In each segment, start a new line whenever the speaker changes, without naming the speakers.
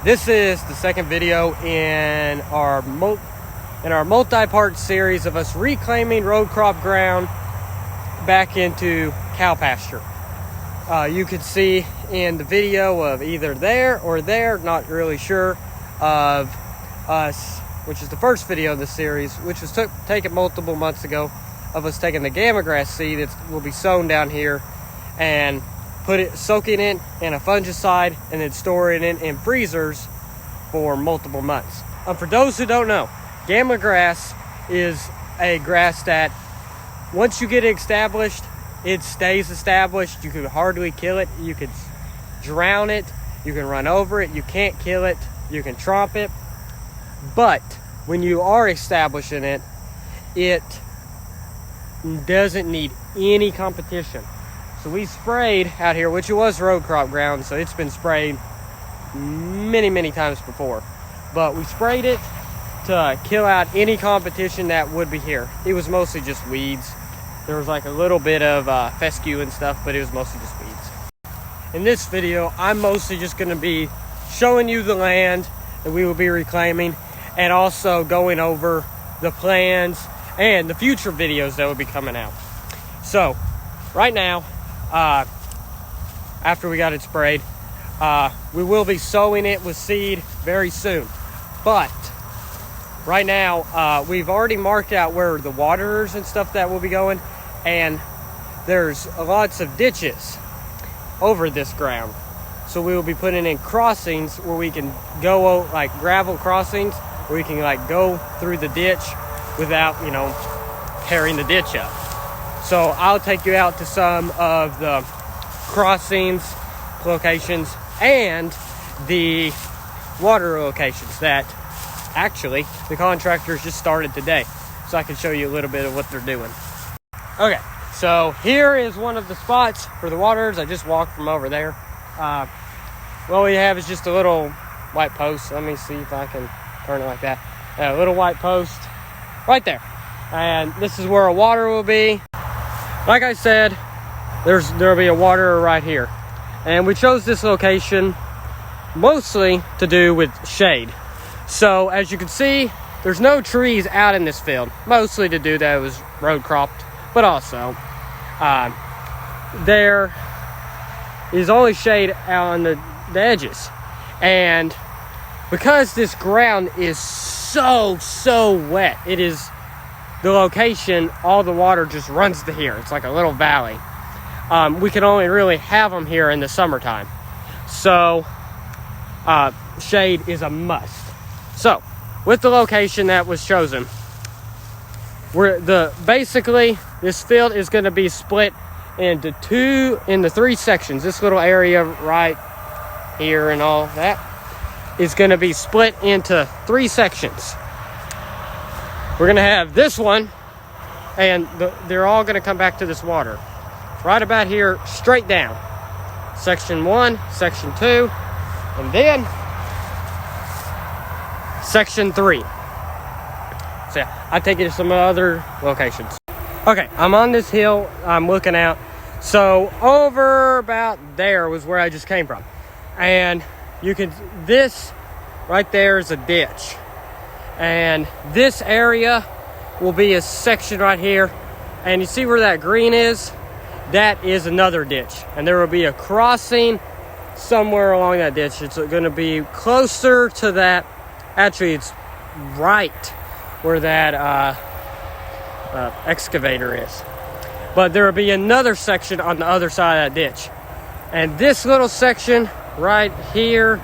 This is the second video in our multi-part series of us reclaiming road crop ground back into cow pasture. You could see in the video of either there or there, not really sure, of us, which is the first video in this series, which was taken multiple months ago, of us taking the gamma grass seed that will be sown down here and soaking it in a fungicide and then storing it in freezers for multiple months. For those who don't know, gamma grass is a grass that once you get it established, it stays established. You could hardly kill it. You could drown it. You can run over it. You can't kill it. You can tromp it. But when you are establishing it, it doesn't need any competition. So we sprayed out here, which it was road crop ground, so it's been sprayed many times before. But we sprayed it to kill out any competition that would be here. It was mostly just weeds. There was like a little bit of fescue and stuff, but it was mostly just weeds. In this video, I'm mostly just going to be showing you the land that we will be reclaiming and also going over the plans and the future videos that will be coming out. So right now, after we got it sprayed, we will be sowing it with seed very soon. But right now, we've already marked out where the waterers and stuff that will be going, and there's lots of ditches over this ground. So we will be putting in crossings where we can go, like gravel crossings, where we can like go through the ditch without, tearing the ditch up. So I'll take you out to some of the crossings locations and the water locations that actually the contractors just started today, so I can show you a little bit of what they're doing. Okay, so here is one of the spots for the waterers. I just walked from over there. What we have is just a little white post. Let me see if I can turn it like that. A little white post right there, and this is where a water will be. Like I said, there'll be a waterer right here, and we chose this location mostly to do with shade. So as you can see, there's no trees out in this field, mostly to do that it was road cropped, but also there is only shade out on the edges. And because this ground is so wet, it is the location, all the water just runs to here. It's like a little valley. We can only really have them here in the summertime. So shade is a must. So with the location that was chosen, basically this field is going to be split into three sections. This little area right here and all that is going to be split into three sections. We're going to have this one, and they're all going to come back to this water right about here, straight down. Section 1, Section 2, and then Section 3. So yeah, I'll take you to some other locations. Okay, I'm on this hill. I'm looking out. So over about there was where I just came from. And this right there is a ditch. And this area will be a section right here. And you see where that green is? That is another ditch. And there will be a crossing somewhere along that ditch. It's going to be closer to that. Actually, it's right where that excavator is. But there will be another section on the other side of that ditch. And this little section right here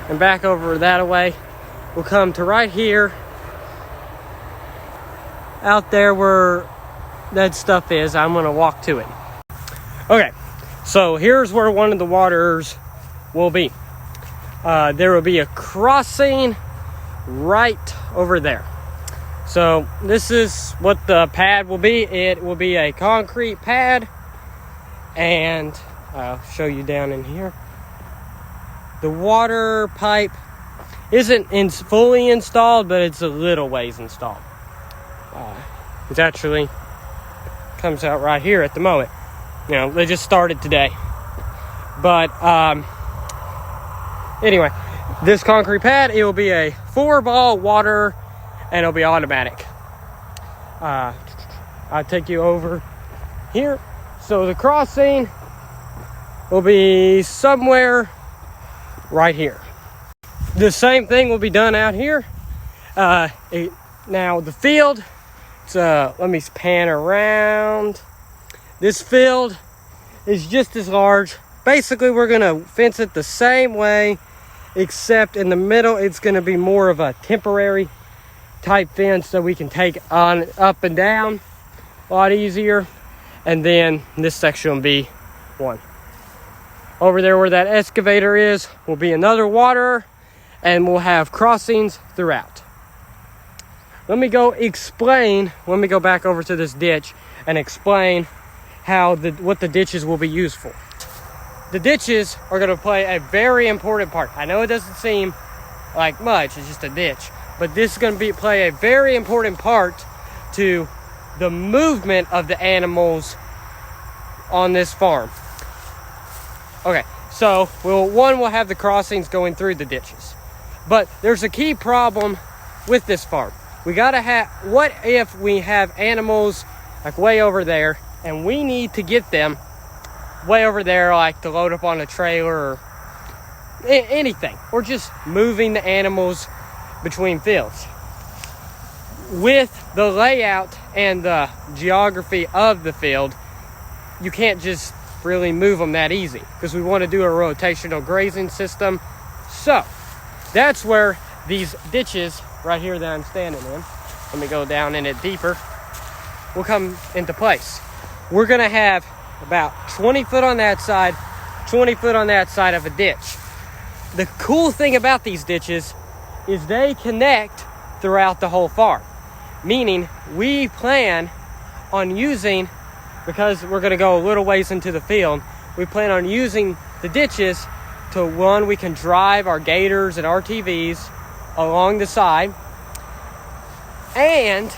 and back over that way will come to right here, out there where that stuff is. I'm going to walk to it. Okay, so here's where one of the waterers will be. There will be a crossing right over there. So this is what the pad will be. It will be a concrete pad, and I'll show you down in here. The water pipe isn't fully installed, but it's a little ways installed. It actually comes out right here at the moment. They just started today. But anyway, this concrete pad, it will be a 4-ball water, and it'll be automatic. I'll take you over here. So the crossing will be somewhere right here. The same thing will be done out here. Now the field, let me pan around. This field is just as large. Basically, we're gonna fence it the same way, except in the middle, it's gonna be more of a temporary type fence that we can take on up and down a lot easier. And then this section will be one. Over there where that excavator is will be another water, and we'll have crossings throughout. Let me go back over to this ditch and explain what the ditches will be used for. The ditches are going to play a very important part. I know it doesn't seem like much, it's just a ditch, but this is going to play a very important part to the movement of the animals on this farm. Okay, so we'll have the crossings going through the ditches. But there's a key problem with this farm. What if we have animals like way over there, and we need to get them way over there, like to load up on a trailer or anything, or just moving the animals between fields. With the layout and the geography of the field, you can't just really move them that easy, because we want to do a rotational grazing system. So that's where these ditches right here that I'm standing in, let me go down in it deeper, will come into place. We're going to have about 20 foot on that side, 20 foot on that side of a ditch. The cool thing about these ditches is they connect throughout the whole farm. Meaning we plan on using, because we're going to go a little ways into the field, we plan on using the ditches to, one, we can drive our gators and RTVs along the side, and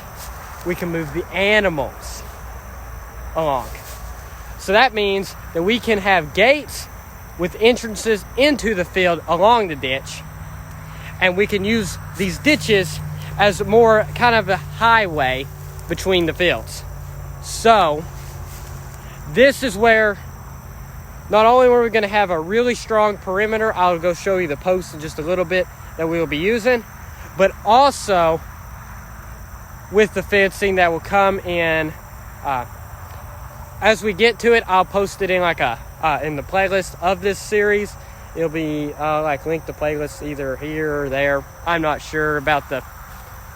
we can move the animals along. So that means that we can have gates with entrances into the field along the ditch, and we can use these ditches as more kind of a highway between the fields. So this is where not only are we going to have a really strong perimeter, I'll go show you the posts in just a little bit that we will be using, but also with the fencing that will come in. As we get to it, I'll post it in in the playlist of this series. It'll be link the playlist either here or there. I'm not sure about the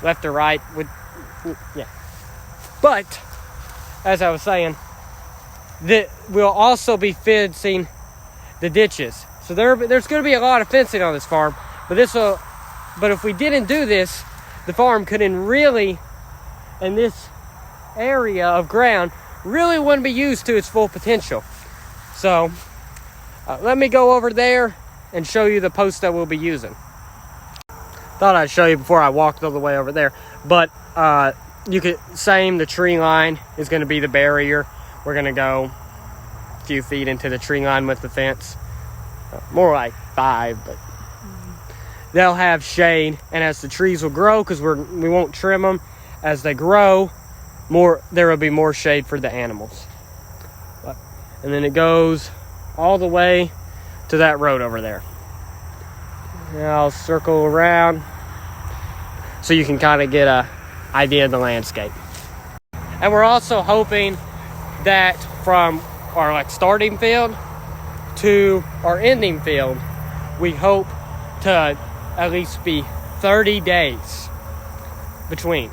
left or right. But as I was saying, we'll also be fencing the ditches. So there's going to be a lot of fencing on this farm. But if we didn't do this, the farm couldn't really, in this area of ground, really wouldn't be used to its full potential. So let me go over there and show you the posts that we'll be using. Thought I'd show you before I walked all the way over there, but the tree line is going to be the barrier. We're going to go a few feet into the tree line with the fence, more like 5, but they'll have shade, and as the trees will grow, because we won't trim them, as they grow, there will be more shade for the animals. And then it goes all the way to that road over there. Now I'll circle around so you can kind of get an idea of the landscape. And we're also hoping that from our starting field to our ending field, we hope to at least be 30 days between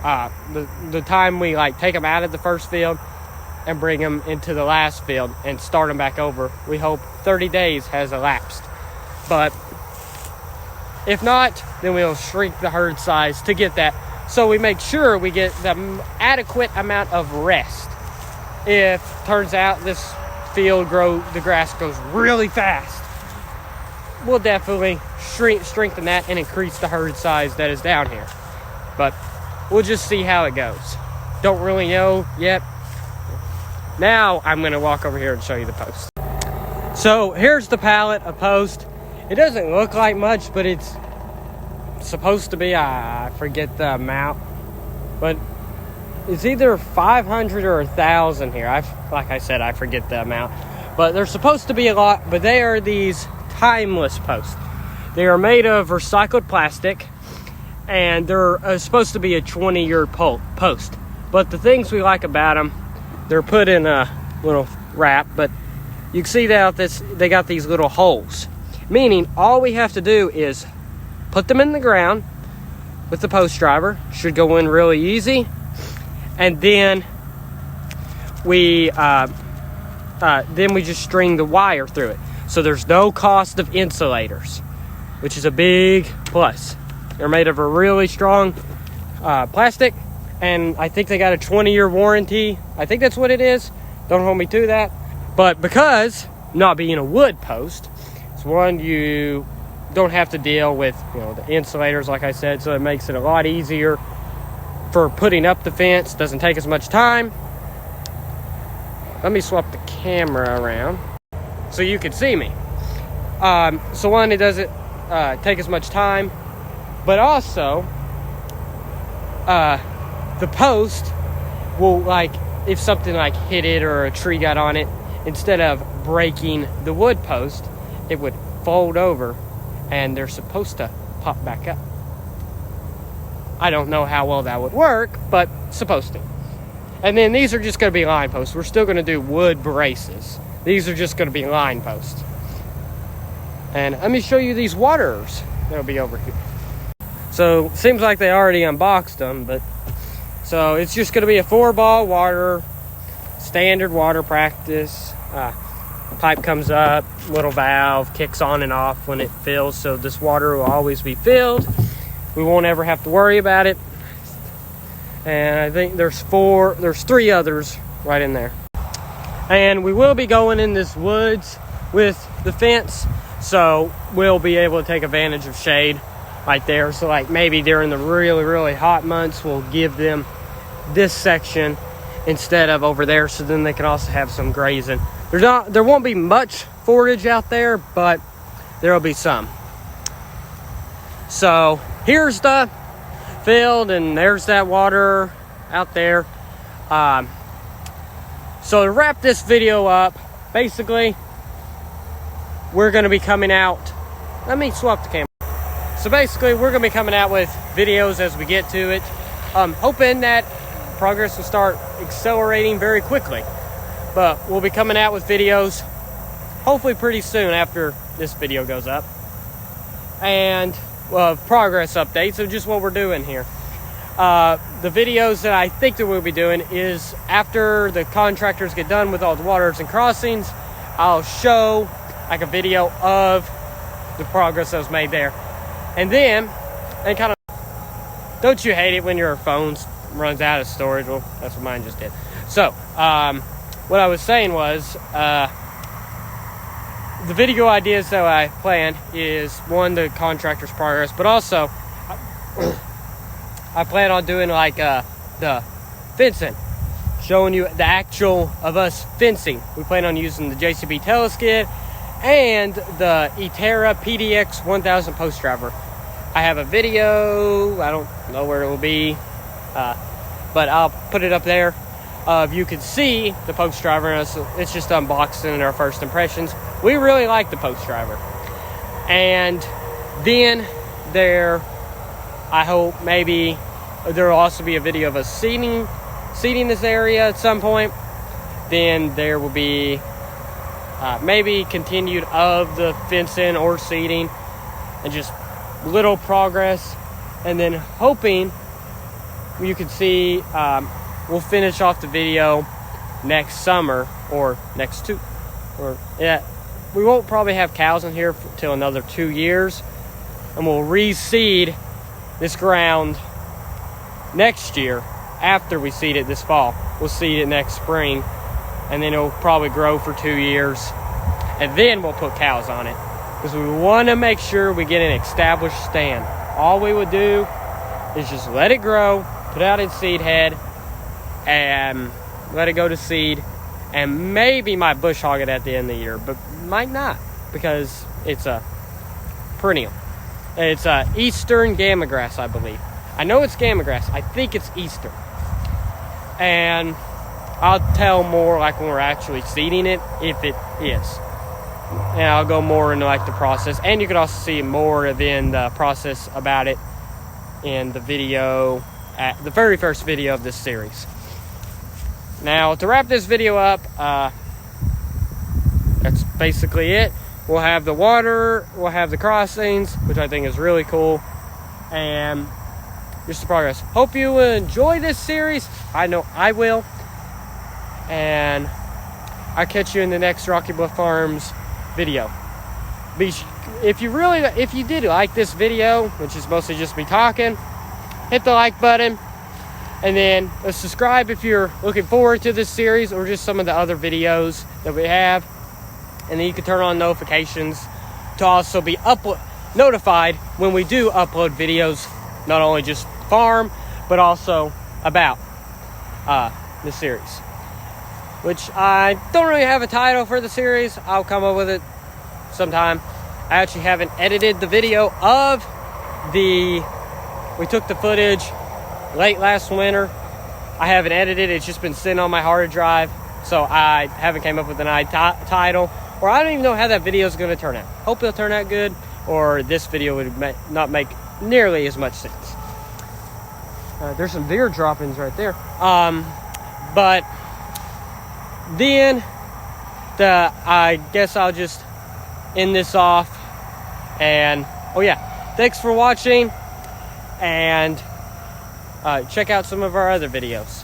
the time we take them out of the first field and bring them into the last field and start them back over. We hope 30 days has elapsed. But if not, then we'll shrink the herd size to get that, so we make sure we get the adequate amount of rest. If turns out this field the grass grows really fast, we'll definitely strengthen that and increase the herd size that is down here. But we'll just see how it goes. Don't really know yet. Now I'm going to walk over here and show you the post. So here's the pallet of post. It doesn't look like much, but it's supposed to be, I forget the amount, but it's either 500 or 1,000 here. Like I said, I forget the amount, but they're supposed to be a lot. But they are these timeless posts. They are made of recycled plastic, and they're supposed to be a 20-year post. But the things we like about them, they're put in a little wrap, but you can see that they got these little holes, meaning all we have to do is put them in the ground with the post driver. Should go in really easy, and then we just string the wire through it. So there's no cost of insulators, which is a big plus. They're made of a really strong plastic, and I think they got a 20-year warranty. I think that's what it is. Don't hold me to that. But because not being a wood post, it's one you don't have to deal with, the insulators, like I said, so it makes it a lot easier for putting up the fence. Doesn't take as much time. Let me swap the camera around so you can see me. So one, it doesn't take as much time, but also the post will, like, if something like hit it or a tree got on it, instead of breaking the wood post, it would fold over, and they're supposed to pop back up. I don't know how well that would work, but supposed to. And then these are just going to be line posts. We're still going to do wood braces. These are just going to be line posts. And let me show you these waters that'll be over here. So seems like they already unboxed them, but so it's just going to be a 4-ball water, standard water practice. Pipe comes up, little valve kicks on and off when it fills, so this water will always be filled. We won't ever have to worry about it. And I think there's 3 others right in there. And we will be going in this woods with the fence, so we'll be able to take advantage of shade right there. So like maybe during the really, really hot months, we'll give them this section instead of over there, so then they can also have some grazing. There won't be much forage out there, but there'll be some. So here's the field, and there's that water out there. So to wrap this video up, basically we're going to be coming out. Let me swap the camera. So basically we're going to be coming out with videos as we get to it, hoping that progress will start accelerating very quickly. But we'll be coming out with videos hopefully pretty soon after this video goes up, and progress updates of just what we're doing here. The videos that I think that we'll be doing is after the contractors get done with all the waters and crossings, I'll show like a video of the progress that was made there. And then, kind of, don't you hate it when your phone runs out of storage? Well, that's what mine just did. So, what I was saying was, the video ideas that I plan is, one, the contractor's progress, but also I plan on doing like the fencing, showing you the actual of us fencing. We plan on using the JCB teleskid and the Itera PDX 1000 post driver. I have a video, I don't know where it will be, but I'll put it up there. You can see the post driver, and it's just unboxing and our first impressions. We really like the post driver. And then I hope maybe there will also be a video of us seeding this area at some point. Then there will be maybe continued of the fencing or seeding, and just little progress. And then hoping you can see, we'll finish off the video next summer or we won't probably have cows in here till another 2 years, and we'll reseed this ground next year after we seed it this fall. We'll seed it next spring, and then it'll probably grow for 2 years, and then we'll put cows on it, because we want to make sure we get an established stand. All we would do is just let it grow, put it out in seed head, and let it go to seed, and maybe might bush hog it at the end of the year, but might not, because it's a perennial. It's eastern gamagrass, I believe. I know it's gamagrass. I think it's eastern. And I'll tell more like when we're actually seeding it, if it is. And I'll go more into like the process. And you can also see more of in the process about it in the video, at the very first video of this series. Now, to wrap this video up, that's basically it. We'll have the water, we'll have the crossings, which I think is really cool, and just the progress. Hope you enjoy this series. I know I will. And I'll catch you in the next Rocky Bluff Farms video. If you did like this video, which is mostly just me talking, hit the like button, and then subscribe if you're looking forward to this series or just some of the other videos that we have. And then you can turn on notifications to also be notified when we do upload videos, not only just farm, but also about the series. Which I don't really have a title for the series. I'll come up with it sometime. I actually haven't edited the video of we took the footage late last winter. I haven't edited it. It's just been sitting on my hard drive. So I haven't came up with an title. Or I don't even know how that video is going to turn out. Hope it'll turn out good. Or this video would not make nearly as much sense. There's some deer droppings right there. But then I guess I'll just end this off. And oh yeah, thanks for watching. And check out some of our other videos.